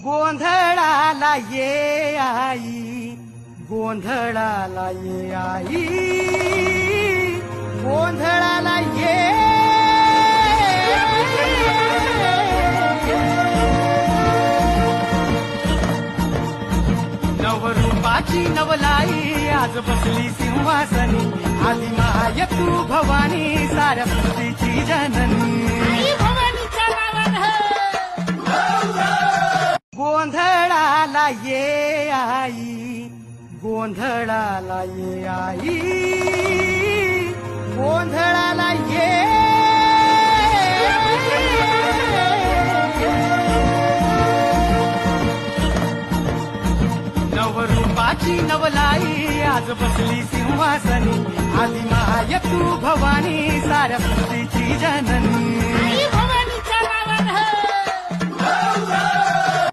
गोंधळाला ये आई, गोंधळाला ये आई, गोंधळाला ये. नवरूपाची नवलाई आज बसली सिंहासनी, आली माय तू भवानी साऱ्या सृष्टीची जननी. गोंधळाला ये आई, गोंधळाला ये आई, गोंधळाला ये. नवरूपाची नवलाई आज बसली सिंहासनी, आली माय तू भवानी साऱ्या सृष्टीची जननी.